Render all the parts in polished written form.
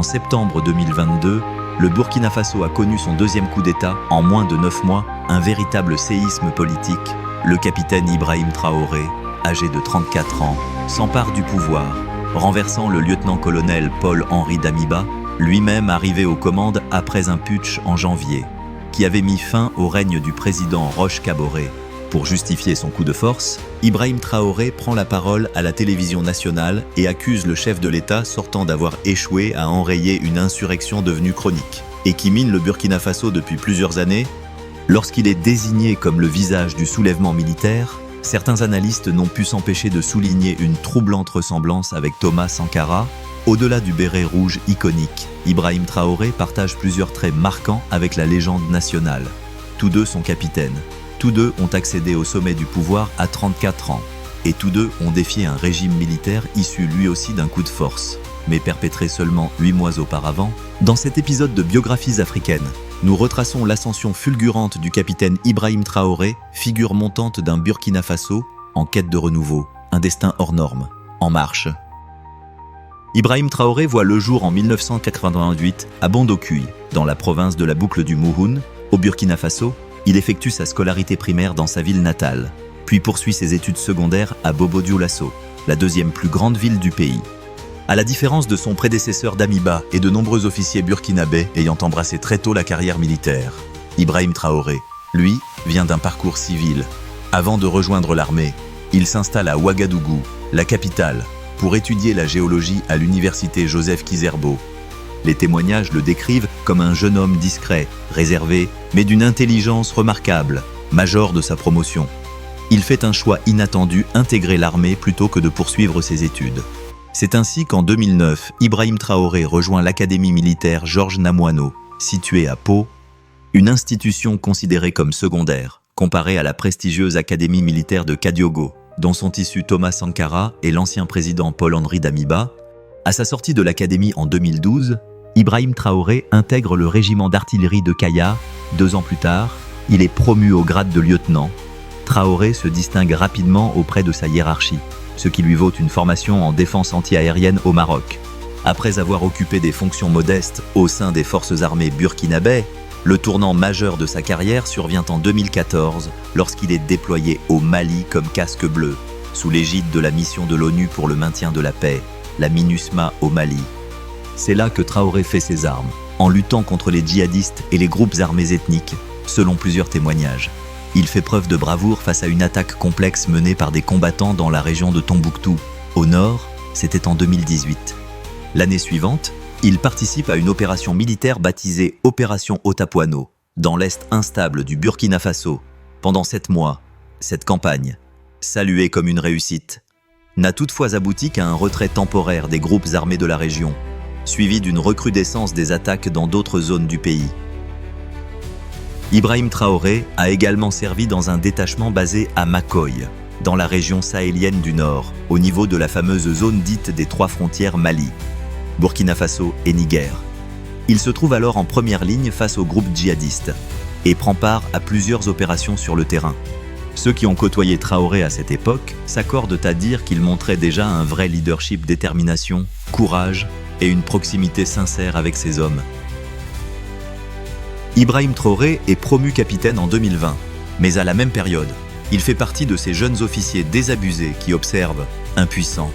septembre 2022, le Burkina Faso a connu son deuxième coup d'État en moins de 9 mois, un véritable séisme politique. Le capitaine Ibrahim Traoré, âgé de 34 ans, s'empare du pouvoir, renversant le lieutenant-colonel Paul-Henri Damiba, lui-même arrivé aux commandes après un putsch en janvier, qui avait mis fin au règne du président Roch Kaboré. Pour justifier son coup de force, Ibrahim Traoré prend la parole à la télévision nationale et accuse le chef de l'État sortant d'avoir échoué à enrayer une insurrection devenue chronique et qui mine le Burkina Faso depuis plusieurs années. Lorsqu'il est désigné comme le visage du soulèvement militaire, certains analystes n'ont pu s'empêcher de souligner une troublante ressemblance avec Thomas Sankara. Au-delà du béret rouge iconique, Ibrahim Traoré partage plusieurs traits marquants avec la légende nationale. Tous deux sont capitaines. Tous deux ont accédé au sommet du pouvoir à 34 ans. Et tous deux ont défié un régime militaire issu lui aussi d'un coup de force, mais perpétré seulement 8 mois auparavant. Dans cet épisode de Biographies africaines, nous retraçons l'ascension fulgurante du capitaine Ibrahim Traoré, figure montante d'un Burkina Faso en quête de renouveau, un destin hors norme, en marche. Ibrahim Traoré voit le jour en 1988 à Bondokuy, dans la province de la boucle du Mouhoun, au Burkina Faso. Il effectue sa scolarité primaire dans sa ville natale, puis poursuit ses études secondaires à Bobo-Dioulasso, la deuxième plus grande ville du pays. À la différence de son prédécesseur Damiba et de nombreux officiers burkinabés ayant embrassé très tôt la carrière militaire, Ibrahim Traoré, lui, vient d'un parcours civil. Avant de rejoindre l'armée, il s'installe à Ouagadougou, la capitale, pour étudier la géologie à l'université Joseph Kizerbo. Les témoignages le décrivent comme un jeune homme discret, réservé, mais d'une intelligence remarquable, major de sa promotion. Il fait un choix inattendu, intégrer l'armée plutôt que de poursuivre ses études. C'est ainsi qu'en 2009, Ibrahim Traoré rejoint l'académie militaire Georges Namoiano, située à Pau, une institution considérée comme secondaire, comparée à la prestigieuse académie militaire de Kadiogo, dont sont issus Thomas Sankara et l'ancien président Paul-Henri Damiba. À sa sortie de l'académie en 2012, Ibrahim Traoré intègre le régiment d'artillerie de Kaya. 2 ans plus tard, il est promu au grade de lieutenant. Traoré se distingue rapidement auprès de sa hiérarchie, ce qui lui vaut une formation en défense anti-aérienne au Maroc. Après avoir occupé des fonctions modestes au sein des forces armées burkinabées, le tournant majeur de sa carrière survient en 2014 lorsqu'il est déployé au Mali comme casque bleu, sous l'égide de la mission de l'ONU pour le maintien de la paix, la MINUSMA au Mali. C'est là que Traoré fait ses armes, en luttant contre les djihadistes et les groupes armés ethniques, selon plusieurs témoignages. Il fait preuve de bravoure face à une attaque complexe menée par des combattants dans la région de Tombouctou. Au nord, c'était en 2018. L'année suivante, il participe à une opération militaire baptisée Opération Otapuano, dans l'est instable du Burkina Faso. Pendant 7 mois, cette campagne, saluée comme une réussite, n'a toutefois abouti qu'à un retrait temporaire des groupes armés de la région, suivi d'une recrudescence des attaques dans d'autres zones du pays. Ibrahim Traoré a également servi dans un détachement basé à Makoy, dans la région sahélienne du Nord, au niveau de la fameuse zone dite des 3 frontières Mali, Burkina Faso et Niger. Il se trouve alors en première ligne face aux groupes djihadistes et prend part à plusieurs opérations sur le terrain. Ceux qui ont côtoyé Traoré à cette époque s'accordent à dire qu'il montrait déjà un vrai leadership, détermination, courage et une proximité sincère avec ses hommes. Ibrahim Traoré est promu capitaine en 2020, mais à la même période, il fait partie de ces jeunes officiers désabusés qui observent, impuissants,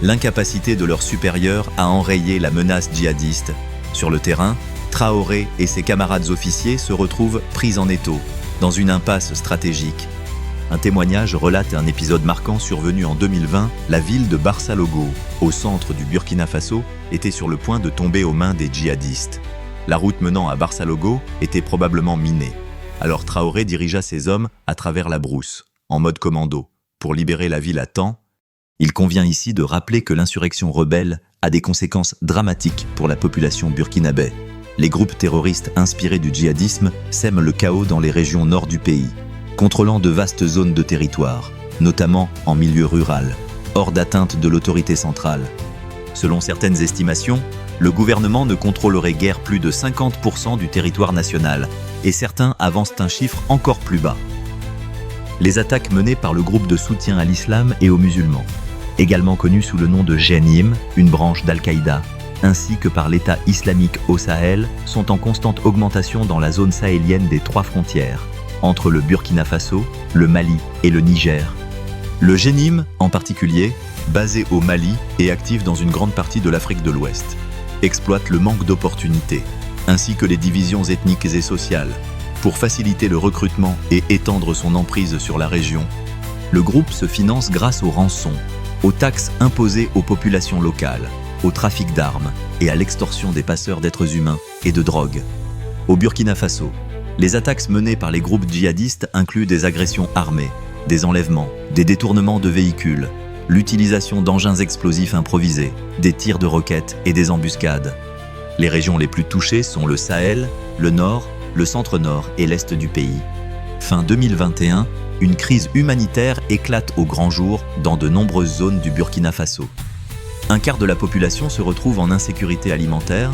l'incapacité de leurs supérieurs à enrayer la menace djihadiste. Sur le terrain, Traoré et ses camarades officiers se retrouvent pris en étau, dans une impasse stratégique. Un témoignage relate un épisode marquant survenu en 2020. La ville de Barsalogo, au centre du Burkina Faso, était sur le point de tomber aux mains des djihadistes. La route menant à Barsalogo était probablement minée. Alors Traoré dirigea ses hommes à travers la brousse, en mode commando, pour libérer la ville à temps. Il convient ici de rappeler que l'insurrection rebelle a des conséquences dramatiques pour la population burkinabé. Les groupes terroristes inspirés du djihadisme sèment le chaos dans les régions nord du pays, contrôlant de vastes zones de territoire, notamment en milieu rural, hors d'atteinte de l'autorité centrale. Selon certaines estimations, le gouvernement ne contrôlerait guère plus de 50% du territoire national, et certains avancent un chiffre encore plus bas. Les attaques menées par le groupe de soutien à l'islam et aux musulmans, également connu sous le nom de Jenim, une branche d'Al-Qaïda, ainsi que par l'État islamique au Sahel, sont en constante augmentation dans la zone sahélienne des 3 frontières, entre le Burkina Faso, le Mali et le Niger. Le Génime, en particulier, basé au Mali et actif dans une grande partie de l'Afrique de l'Ouest, exploite le manque d'opportunités, ainsi que les divisions ethniques et sociales, pour faciliter le recrutement et étendre son emprise sur la région. Le groupe se finance grâce aux rançons, aux taxes imposées aux populations locales, au trafic d'armes et à l'extorsion des passeurs d'êtres humains et de drogue. Au Burkina Faso, les attaques menées par les groupes djihadistes incluent des agressions armées, des enlèvements, des détournements de véhicules, l'utilisation d'engins explosifs improvisés, des tirs de roquettes et des embuscades. Les régions les plus touchées sont le Sahel, le Nord, le centre-nord et l'Est du pays. Fin 2021, une crise humanitaire éclate au grand jour dans de nombreuses zones du Burkina Faso. Un quart de la population se retrouve en insécurité alimentaire.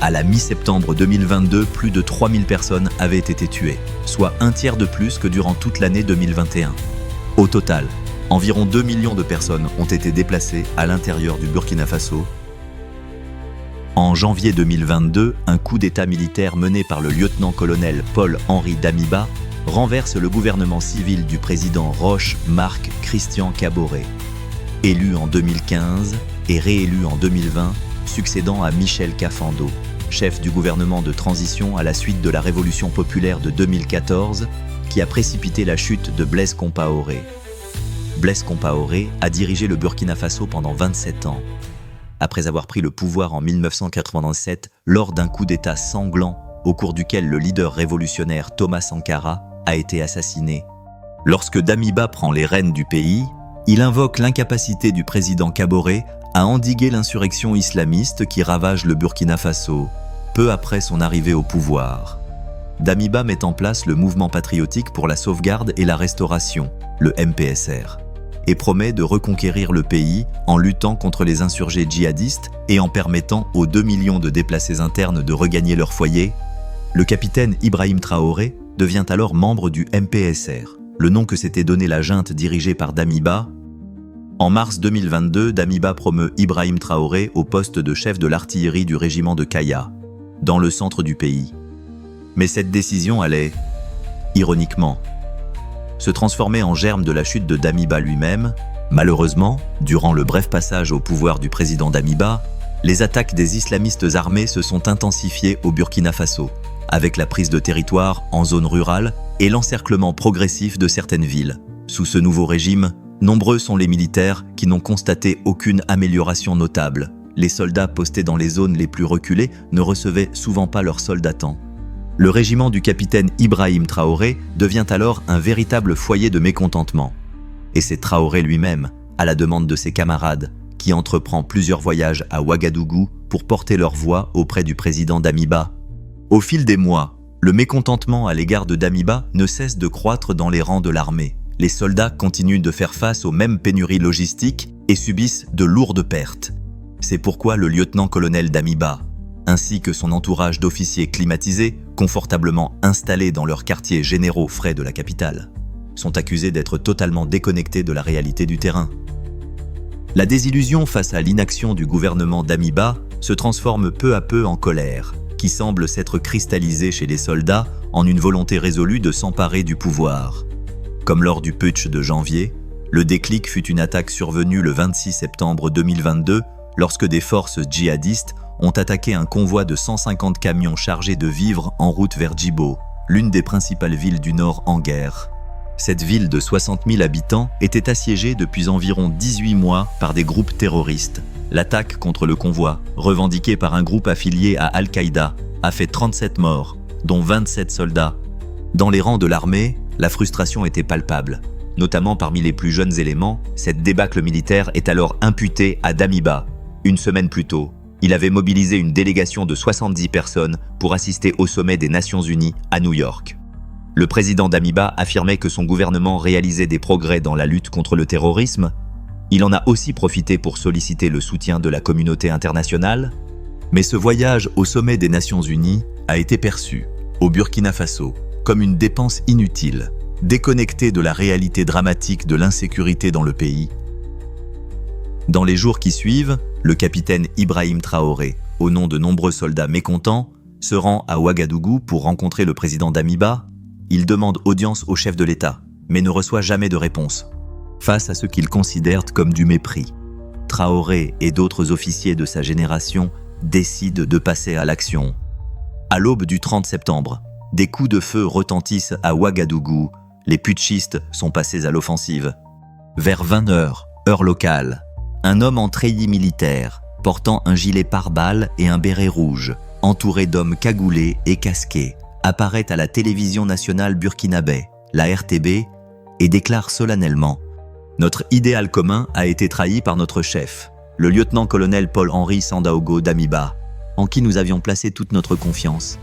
À la mi-septembre 2022, plus de 3000 personnes avaient été tuées, soit un tiers de plus que durant toute l'année 2021. Au total, environ 2 millions de personnes ont été déplacées à l'intérieur du Burkina Faso. En janvier 2022, un coup d'État militaire mené par le lieutenant-colonel Paul-Henri Damiba renverse le gouvernement civil du président Roch Marc Christian Kaboré, élu en 2015 et réélu en 2020, succédant à Michel Kafando, chef du gouvernement de transition à la suite de la révolution populaire de 2014, qui a précipité la chute de Blaise Compaoré. Blaise Compaoré a dirigé le Burkina Faso pendant 27 ans, après avoir pris le pouvoir en 1987 lors d'un coup d'État sanglant au cours duquel le leader révolutionnaire Thomas Sankara a été assassiné. Lorsque Damiba prend les rênes du pays, il invoque l'incapacité du président Kaboré à endiguer l'insurrection islamiste qui ravage le Burkina Faso, peu après son arrivée au pouvoir. Damiba met en place le mouvement patriotique pour la sauvegarde et la restauration, le MPSR, et promet de reconquérir le pays en luttant contre les insurgés djihadistes et en permettant aux 2 millions de déplacés internes de regagner leur foyer. Le capitaine Ibrahim Traoré devient alors membre du MPSR, le nom que s'était donné la junte dirigée par Damiba. En mars 2022, Damiba promeut Ibrahim Traoré au poste de chef de l'artillerie du régiment de Kaya, dans le centre du pays. Mais cette décision allait, ironiquement, se transformer en germe de la chute de Damiba lui-même. Malheureusement, durant le bref passage au pouvoir du président Damiba, les attaques des islamistes armés se sont intensifiées au Burkina Faso, avec la prise de territoire en zone rurale et l'encerclement progressif de certaines villes. Sous ce nouveau régime, nombreux sont les militaires qui n'ont constaté aucune amélioration notable. Les soldats postés dans les zones les plus reculées ne recevaient souvent pas leurs soldes à temps. Le régiment du capitaine Ibrahim Traoré devient alors un véritable foyer de mécontentement. Et c'est Traoré lui-même, à la demande de ses camarades, qui entreprend plusieurs voyages à Ouagadougou pour porter leur voix auprès du président Damiba. Au fil des mois, le mécontentement à l'égard de Damiba ne cesse de croître dans les rangs de l'armée. Les soldats continuent de faire face aux mêmes pénuries logistiques et subissent de lourdes pertes. C'est pourquoi le lieutenant-colonel Damiba, ainsi que son entourage d'officiers climatisés, confortablement installés dans leurs quartiers généraux frais de la capitale, sont accusés d'être totalement déconnectés de la réalité du terrain. La désillusion face à l'inaction du gouvernement Damiba se transforme peu à peu en colère, qui semble s'être cristallisée chez les soldats en une volonté résolue de s'emparer du pouvoir. Comme lors du putsch de janvier, le déclic fut une attaque survenue le 26 septembre 2022 lorsque des forces djihadistes ont attaqué un convoi de 150 camions chargés de vivres en route vers Djibo, l'une des principales villes du Nord en guerre. Cette ville de 60 000 habitants était assiégée depuis environ 18 mois par des groupes terroristes. L'attaque contre le convoi, revendiquée par un groupe affilié à Al-Qaïda, a fait 37 morts, dont 27 soldats. Dans les rangs de l'armée, la frustration était palpable. Notamment parmi les plus jeunes éléments, cette débâcle militaire est alors imputée à Damiba. Une semaine plus tôt, il avait mobilisé une délégation de 70 personnes pour assister au sommet des Nations Unies à New York. Le président Damiba affirmait que son gouvernement réalisait des progrès dans la lutte contre le terrorisme. Il en a aussi profité pour solliciter le soutien de la communauté internationale. Mais ce voyage au sommet des Nations Unies a été perçu, au Burkina Faso, comme une dépense inutile, déconnectée de la réalité dramatique de l'insécurité dans le pays. Dans les jours qui suivent, le capitaine Ibrahim Traoré, au nom de nombreux soldats mécontents, se rend à Ouagadougou pour rencontrer le président Damiba. Il demande audience au chef de l'État, mais ne reçoit jamais de réponse. Face à ce qu'il considère comme du mépris, Traoré et d'autres officiers de sa génération décident de passer à l'action. À l'aube du 30 septembre, des coups de feu retentissent à Ouagadougou. Les putschistes sont passés à l'offensive. Vers 20h, heure locale, un homme en treillis militaire, portant un gilet pare-balles et un béret rouge, entouré d'hommes cagoulés et casqués, apparaît à la télévision nationale burkinabé, la RTB, et déclare solennellement « Notre idéal commun a été trahi par notre chef, le lieutenant-colonel Paul-Henri Sandaogo Damiba, en qui nous avions placé toute notre confiance. »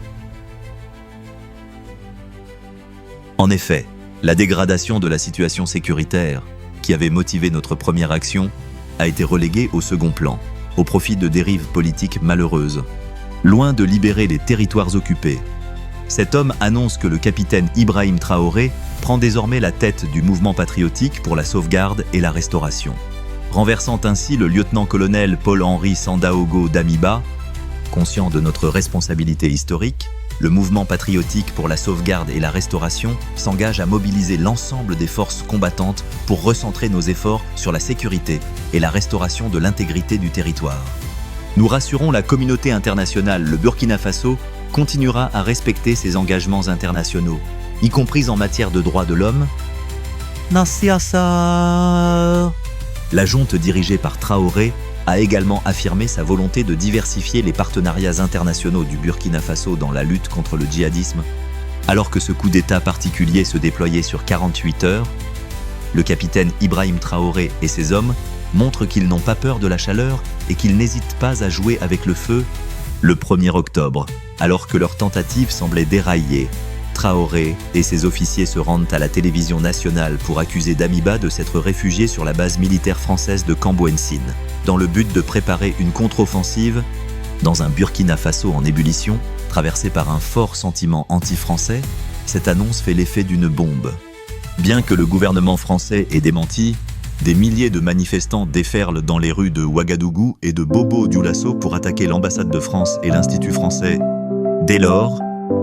En effet, la dégradation de la situation sécuritaire, qui avait motivé notre première action, a été reléguée au second plan, au profit de dérives politiques malheureuses. Loin de libérer les territoires occupés, cet homme annonce que le capitaine Ibrahim Traoré prend désormais la tête du mouvement patriotique pour la sauvegarde et la restauration, renversant ainsi le lieutenant-colonel Paul-Henri Sandaogo Damiba. Conscient de notre responsabilité historique, le mouvement patriotique pour la sauvegarde et la restauration s'engage à mobiliser l'ensemble des forces combattantes pour recentrer nos efforts sur la sécurité et la restauration de l'intégrité du territoire. Nous rassurons la communauté internationale, le Burkina Faso continuera à respecter ses engagements internationaux, y compris en matière de droits de l'homme. La junte dirigée par Traoré a également affirmé sa volonté de diversifier les partenariats internationaux du Burkina Faso dans la lutte contre le djihadisme. Alors que ce coup d'État particulier se déployait sur 48 heures, le capitaine Ibrahim Traoré et ses hommes montrent qu'ils n'ont pas peur de la chaleur et qu'ils n'hésitent pas à jouer avec le feu. Le 1er octobre, alors que leur tentative semblait dérailler, Traoré et ses officiers se rendent à la télévision nationale pour accuser Damiba de s'être réfugié sur la base militaire française de Cambo-Ensine, dans le but de préparer une contre-offensive dans un Burkina Faso en ébullition, traversé par un fort sentiment anti-français. Cette annonce fait l'effet d'une bombe. Bien que le gouvernement français ait démenti, des milliers de manifestants déferlent dans les rues de Ouagadougou et de Bobo-Dioulasso pour attaquer l'ambassade de France et l'Institut français. Dès lors,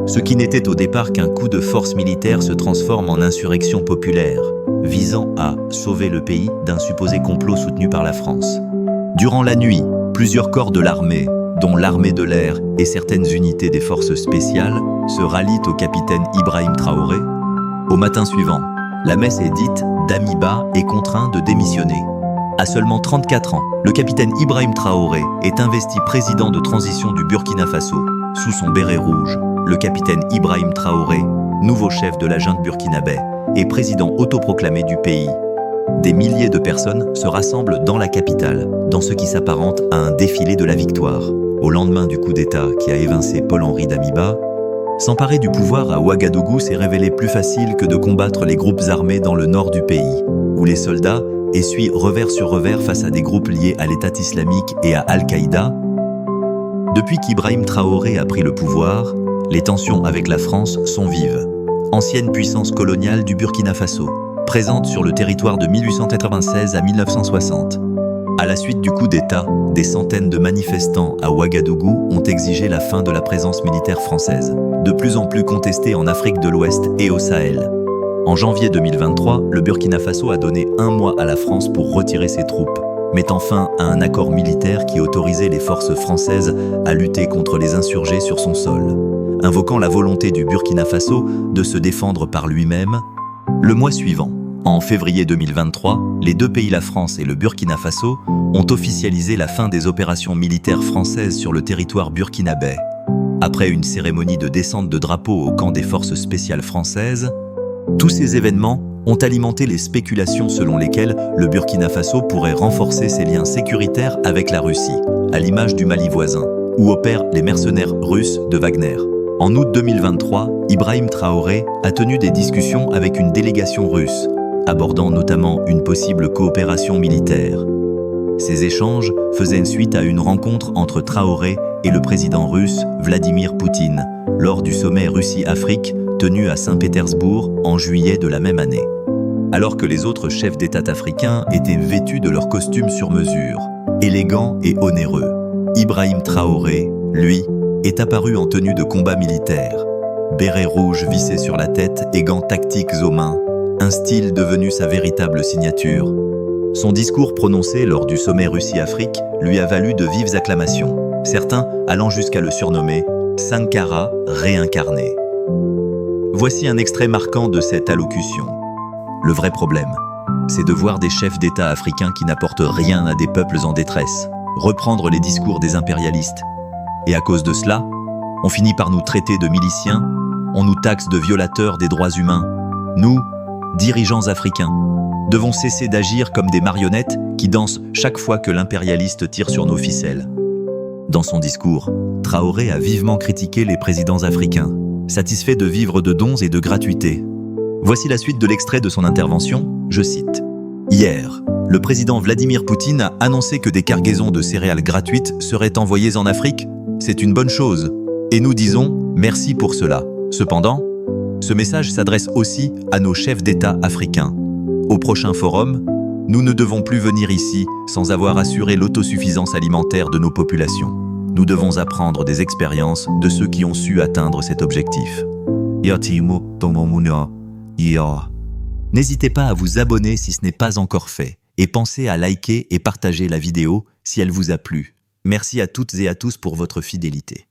ce qui n'était au départ qu'un coup de force militaire se transforme en insurrection populaire, visant à sauver le pays d'un supposé complot soutenu par la France. Durant la nuit, plusieurs corps de l'armée, dont l'armée de l'air et certaines unités des forces spéciales, se rallient au capitaine Ibrahim Traoré. Au matin suivant, la messe est dite, Damiba est contraint de démissionner. À seulement 34 ans, le capitaine Ibrahim Traoré est investi président de transition du Burkina Faso. Sous son béret rouge, le capitaine Ibrahim Traoré, nouveau chef de la junte burkinabé, est président autoproclamé du pays. Des milliers de personnes se rassemblent dans la capitale, dans ce qui s'apparente à un défilé de la victoire. Au lendemain du coup d'État qui a évincé Paul-Henri Damiba, s'emparer du pouvoir à Ouagadougou s'est révélé plus facile que de combattre les groupes armés dans le nord du pays, où les soldats essuient revers sur revers face à des groupes liés à l'État islamique et à Al-Qaïda. Depuis qu'Ibrahim Traoré a pris le pouvoir, les tensions avec la France sont vives. Ancienne puissance coloniale du Burkina Faso, présente sur le territoire de 1896 à 1960. À la suite du coup d'État, des centaines de manifestants à Ouagadougou ont exigé la fin de la présence militaire française, de plus en plus contestée en Afrique de l'Ouest et au Sahel. En janvier 2023, le Burkina Faso a donné 1 mois à la France pour retirer ses troupes, mettant fin à un accord militaire qui autorisait les forces françaises à lutter contre les insurgés sur son sol, invoquant la volonté du Burkina Faso de se défendre par lui-même. Le mois suivant, en février 2023, les deux pays, la France et le Burkina Faso, ont officialisé la fin des opérations militaires françaises sur le territoire burkinabé. Après une cérémonie de descente de drapeau au camp des forces spéciales françaises, tous ces événements ont alimenté les spéculations selon lesquelles le Burkina Faso pourrait renforcer ses liens sécuritaires avec la Russie, à l'image du Mali voisin, où opèrent les mercenaires russes de Wagner. En août 2023, Ibrahim Traoré a tenu des discussions avec une délégation russe, abordant notamment une possible coopération militaire. Ces échanges faisaient suite à une rencontre entre Traoré et le président russe Vladimir Poutine, lors du sommet Russie-Afrique tenu à Saint-Pétersbourg en juillet de la même année. Alors que les autres chefs d'État africains étaient vêtus de leurs costumes sur mesure, élégant et onéreux. Ibrahim Traoré, lui, est apparu en tenue de combat militaire. Béret rouge vissé sur la tête et gants tactiques aux mains, un style devenu sa véritable signature. Son discours prononcé lors du sommet Russie-Afrique lui a valu de vives acclamations, certains allant jusqu'à le surnommer Sankara réincarné. Voici un extrait marquant de cette allocution. Le vrai problème, c'est de voir des chefs d'État africains qui n'apportent rien à des peuples en détresse, reprendre les discours des impérialistes. Et à cause de cela, on finit par nous traiter de miliciens, on nous taxe de violateurs des droits humains. Nous, dirigeants africains, devons cesser d'agir comme des marionnettes qui dansent chaque fois que l'impérialiste tire sur nos ficelles. Dans son discours, Traoré a vivement critiqué les présidents africains, satisfaits de vivre de dons et de gratuités. Voici la suite de l'extrait de son intervention, je cite. « Hier, le président Vladimir Poutine a annoncé que des cargaisons de céréales gratuites seraient envoyées en Afrique. C'est une bonne chose, et nous disons merci pour cela. Cependant, ce message s'adresse aussi à nos chefs d'État africains. Au prochain forum, nous ne devons plus venir ici sans avoir assuré l'autosuffisance alimentaire de nos populations. Nous devons apprendre des expériences de ceux qui ont su atteindre cet objectif. » N'hésitez pas à vous abonner si ce n'est pas encore fait, et pensez à liker et partager la vidéo si elle vous a plu. Merci à toutes et à tous pour votre fidélité.